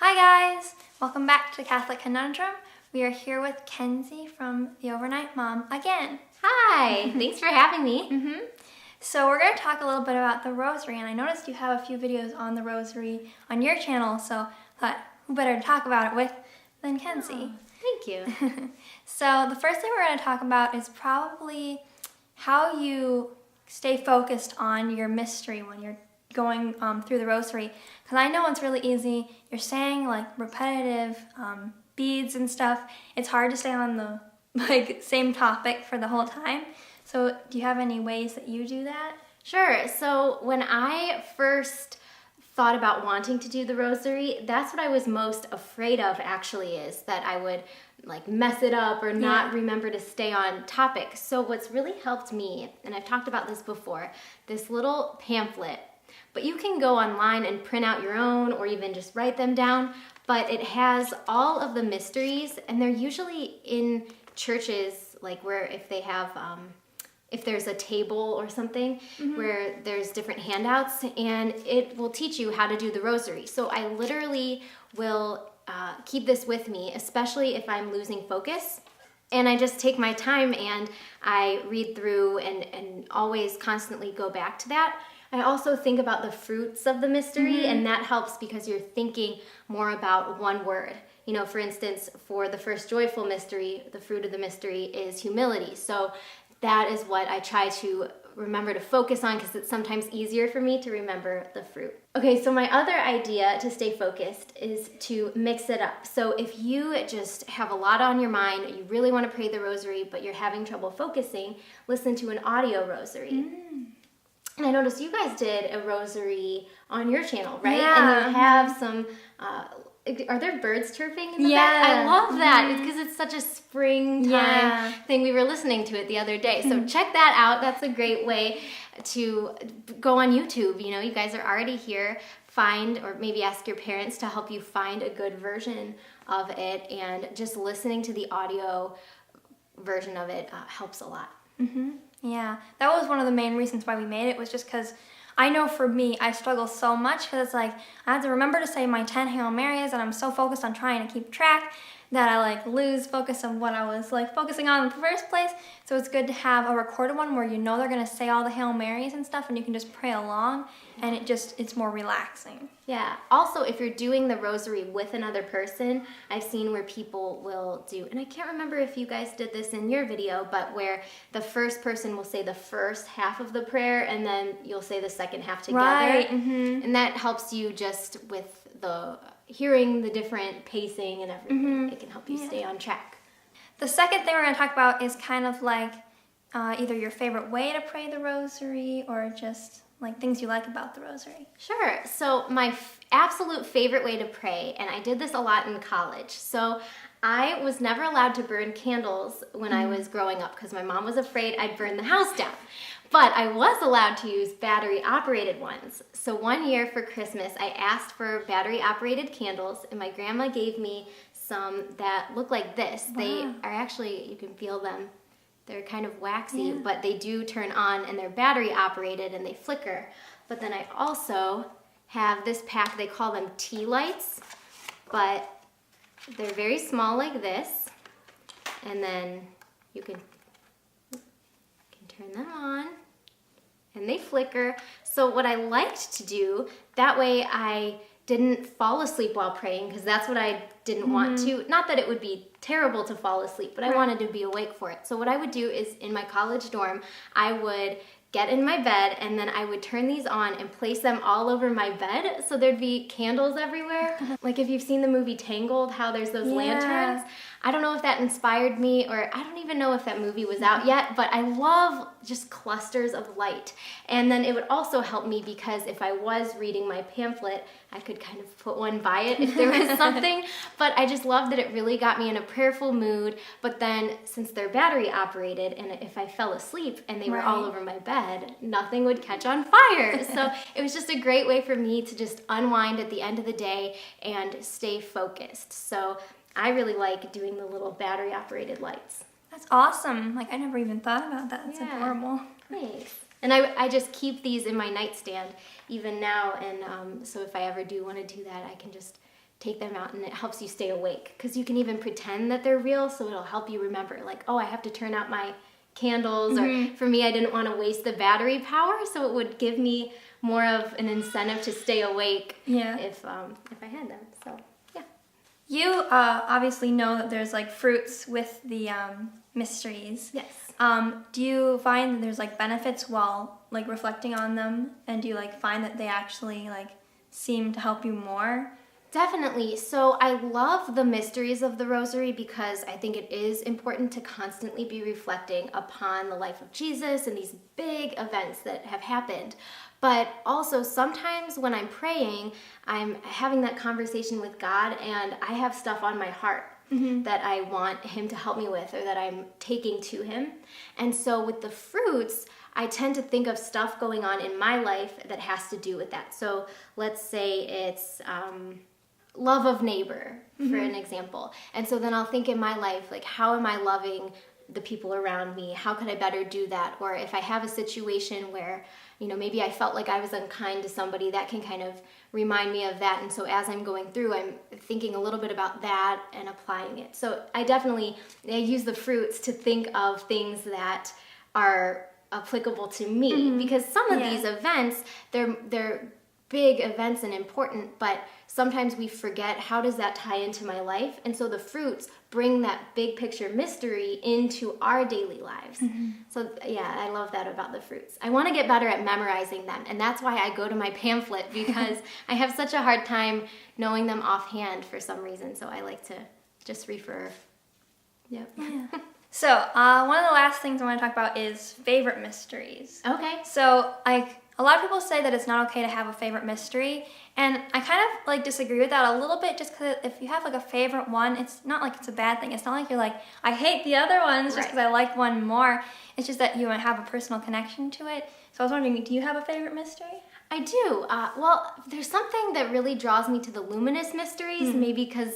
Hi guys! Welcome back to Catholic Conundrum. We are here with Kenzie from The Overnight Mom again. Hi! Thanks for having me. So we're going to talk a little bit about the Rosary, and I noticed you have a few videos on the Rosary on your channel, so I thought who better to talk about it with than Kenzie. Thank you. So the first thing we're going to talk about is probably how you stay focused on your mystery when you're going through the Rosary, because I know it's really easy. You're saying like repetitive beads and stuff. It's hard to stay on the same topic for the whole time. So do you have any ways that you do that? Sure. So when I first thought about wanting to do the Rosary, that's what I was most afraid of actually, is that I would mess it up or not remember to stay on topic. So what's really helped me, and I've talked about this before, this little pamphlet. But you can go online and print out your own or even just write them down. But it has all of the mysteries, and they're usually in churches, like where if they have, if there's a table or something where there's different handouts, and it will teach you how to do the Rosary. So I literally will keep this with me, especially if I'm losing focus. And I just take my time and I read through and always constantly go back to that. I also think about the fruits of the mystery, and that helps because you're thinking more about one word. You know, for instance, for the first joyful mystery, the fruit of the mystery is humility. So that is what I try to remember to focus on, because it's sometimes easier for me to remember the fruit. Okay, so my other idea to stay focused is to mix it up. So if you just have a lot on your mind, you really want to pray the Rosary, but you're having trouble focusing, listen to an audio Rosary. And I noticed you guys did a Rosary on your channel, right? Yeah. And you have some, are there birds chirping in the back? I love that because it's such a springtime thing. We were listening to it the other day. So check that out. That's a great way to go on YouTube. You know, you guys are already here. Find, or maybe ask your parents to help you find a good version of it. And just listening to the audio version of it helps a lot. Yeah, that was one of the main reasons why we made it, was just because I know for me, I struggle so much because it's like I have to remember to say my 10 Hail Marys, and I'm so focused on trying to keep track that I lose focus on what I was focusing on in the first place. So it's good to have a recorded one where you know they're going to say all the Hail Marys and stuff, and you can just pray along, and it's more relaxing. Yeah. Also, if you're doing the Rosary with another person, I've seen where people will do, and I can't remember if you guys did this in your video, but where the first person will say the first half of the prayer, and then you'll say the second half together. Right. And that helps you just with the hearing the different pacing and everything. It can help you stay on track. The second thing we're going to talk about is kind of either your favorite way to pray the Rosary or just things you like about the Rosary. Sure. So my absolute favorite way to pray, and I did this a lot in college. So I was never allowed to burn candles when I was growing up because my mom was afraid I'd burn the house down. But I was allowed to use battery-operated ones. So one year for Christmas, I asked for battery-operated candles, and my grandma gave me some that look like this. Wow. They are actually, you can feel them. They're kind of waxy, but they do turn on, and they're battery-operated, and they flicker. But then I also have this pack. They call them tea lights, but they're very small like this, and then you can turn them on, and they flicker. So what I liked to do, that way I didn't fall asleep while praying, because that's what I didn't want to. Not that it would be terrible to fall asleep, but I wanted to be awake for it. So what I would do is, in my college dorm, I would get in my bed, and then I would turn these on and place them all over my bed, so there'd be candles everywhere. Like if you've seen the movie Tangled, how there's those lanterns. I don't know if that inspired me, or I don't even know if that movie was out yet, but I love just clusters of light. And then it would also help me because if I was reading my pamphlet, I could kind of put one by it if there was something. But I just love that it really got me in a prayerful mood. But then since they're battery operated, and if I fell asleep and they were all over my bed, nothing would catch on fire. So it was just a great way for me to just unwind at the end of the day and stay focused. So I really like doing the little battery-operated lights. That's awesome. I never even thought about that. That's adorable. Thanks. And I just keep these in my nightstand even now, and so if I ever do want to do that, I can just take them out, and it helps you stay awake, because you can even pretend that they're real, so it'll help you remember, like, oh, I have to turn out my candles, or for me, I didn't want to waste the battery power, so it would give me more of an incentive to stay awake if I had them. So yeah. You obviously know that there's like fruits with the mysteries. Yes. Do you find that there's like benefits while like reflecting on them, and do you like find that they actually like seem to help you more? Definitely. So I love the mysteries of the Rosary because I think it is important to constantly be reflecting upon the life of Jesus and these big events that have happened. But also sometimes when I'm praying, I'm having that conversation with God, and I have stuff on my heart that I want him to help me with, or that I'm taking to him. And so with the fruits, I tend to think of stuff going on in my life that has to do with that. So let's say it's love of neighbor, for an example. And so then I'll think in my life, like, how am I loving the people around me? How could I better do that? Or if I have a situation where, maybe I felt like I was unkind to somebody, that can kind of remind me of that. And so as I'm going through, I'm thinking a little bit about that and applying it. So I use the fruits to think of things that are applicable to me, because some of these events, they're big events and important, but sometimes we forget, how does that tie into my life? And so the fruits bring that big picture mystery into our daily lives. So yeah, I love that about the fruits. I want to get better at memorizing them, and that's why I go to my pamphlet, because I have such a hard time knowing them offhand for some reason, so I like to just refer. Yep. Yeah. So one of the last things I want to talk about is favorite mysteries. Okay. So a lot of people say that it's not okay to have a favorite mystery, and I kind of like disagree with that a little bit, just because if you have like a favorite one, it's not like it's a bad thing. It's not like you're like, I hate the other ones just because I like one more. It's just that you have a personal connection to it. So I was wondering, do you have a favorite mystery? I do. Well, there's something that really draws me to the luminous mysteries, maybe because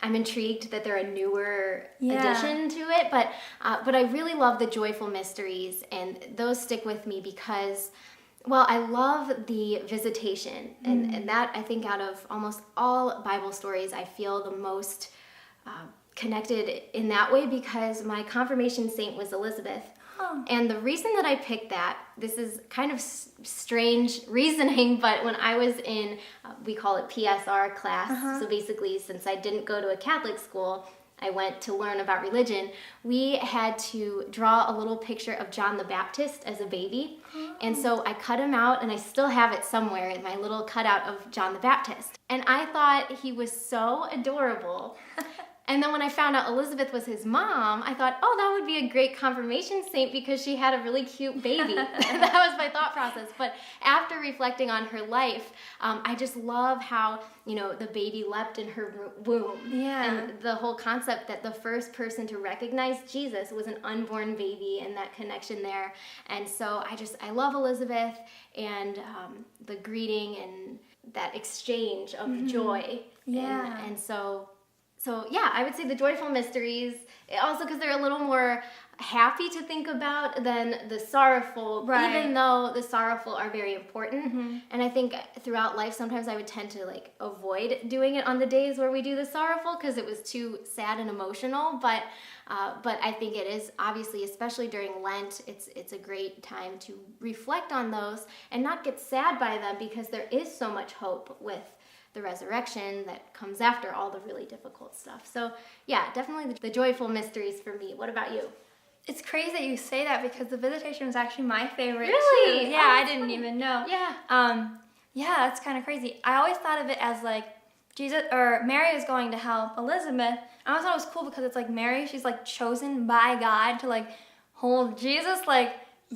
I'm intrigued that they're a newer addition to it, but I really love the joyful mysteries, and those stick with me because, well, I love the visitation, and that, I think, out of almost all Bible stories, I feel the most connected in that way, because my confirmation saint was Elizabeth. And the reason that I picked that, this is kind of strange reasoning, but when I was in, we call it PSR class, so basically, since I didn't go to a Catholic school, I went to learn about religion, we had to draw a little picture of John the Baptist as a baby. And so I cut him out, and I still have it somewhere, in my little cutout of John the Baptist. And I thought he was so adorable. And then when I found out Elizabeth was his mom, I thought, oh, that would be a great confirmation saint because she had a really cute baby. That was my thought process. But after reflecting on her life, I just love how, the baby leapt in her womb. Yeah. And the whole concept that the first person to recognize Jesus was an unborn baby, and that connection there. And so I love Elizabeth, and the greeting and that exchange of joy. Yeah. And so yeah, I would say the joyful mysteries, also because they're a little more happy to think about than the sorrowful, even though the sorrowful are very important. And I think throughout life, sometimes I would tend to avoid doing it on the days where we do the sorrowful because it was too sad and emotional. But I think it is, obviously, especially during Lent, it's a great time to reflect on those and not get sad by them, because there is so much hope with the resurrection that comes after all the really difficult stuff. So yeah, definitely the joyful mysteries for me. What about you? It's crazy that you say that, because the Visitation was actually my favorite Really? too. Yeah, I didn't even know. Yeah. Yeah, that's kind of crazy. I always thought of it as like Jesus or Mary is going to help Elizabeth. I always thought it was cool because it's like Mary, she's like chosen by God to hold Jesus,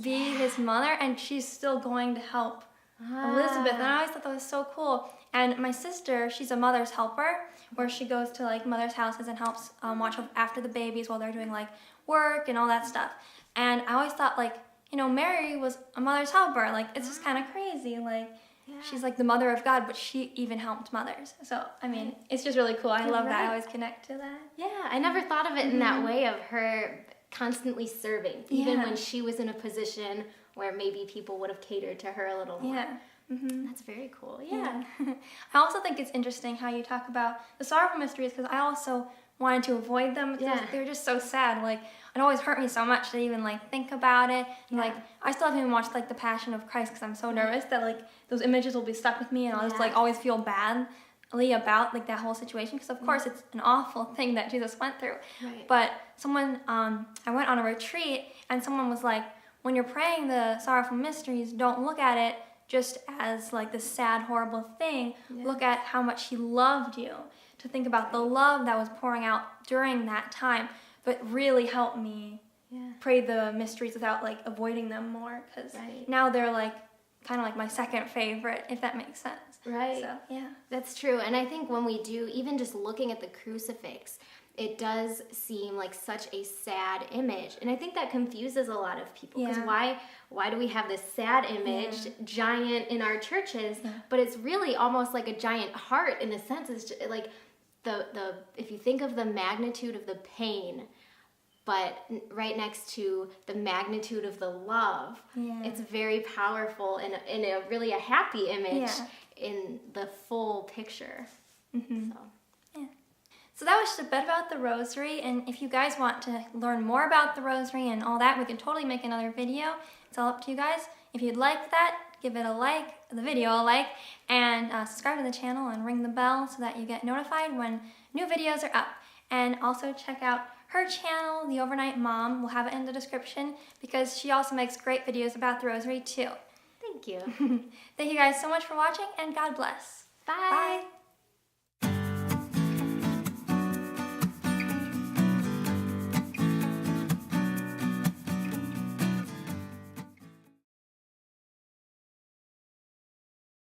be his mother, and she's still going to help Elizabeth. And I always thought that was so cool. And my sister, she's a mother's helper, where she goes to mothers' houses and helps watch after the babies while they're doing work and all that stuff. And I always thought Mary was a mother's helper. It's just kind of crazy. She's the mother of God, but she even helped mothers. So I mean, it's just really cool. I love that. I always connect to that. Yeah, I never thought of it in that way, of her constantly serving, even when she was in a position where maybe people would have catered to her a little more. Yeah. That's very cool. Yeah. I also think it's interesting how you talk about the sorrowful mysteries, because I also wanted to avoid them because they're just so sad. Like, it always hurt me so much to even like think about it. And, like, I still haven't even watched like the Passion of Christ because I'm so nervous that like those images will be stuck with me, and I'll just like always feel badly about like that whole situation, because of course it's an awful thing that Jesus went through. But someone, I went on a retreat, and someone was like, when you're praying the sorrowful mysteries, don't look at it just as like this sad, horrible thing. Look at how much he loved you, to think about the love that was pouring out during that time. But really helped me pray the mysteries without like avoiding them more, because now they're like kind of like my second favorite, if that makes sense. Right. So, yeah. That's true. And I think when we do, even just looking at the crucifix, it does seem like such a sad image. And I think that confuses a lot of people, because why do we have this sad image, giant in our churches, but it's really almost like a giant heart in a sense. It's just like the if you think of the magnitude of the pain, but right next to the magnitude of the love, it's very powerful and in a really a happy image in the full picture. So that was just a bit about the Rosary, and if you guys want to learn more about the Rosary and all that, we can totally make another video. It's all up to you guys. If you'd like that, give it a like, the video a like, and subscribe to the channel and ring the bell so that you get notified when new videos are up. And also check out her channel, The Overnight Mom. We'll have it in the description, because she also makes great videos about the Rosary too. Thank you. Thank you guys so much for watching, and God bless. Bye. Bye.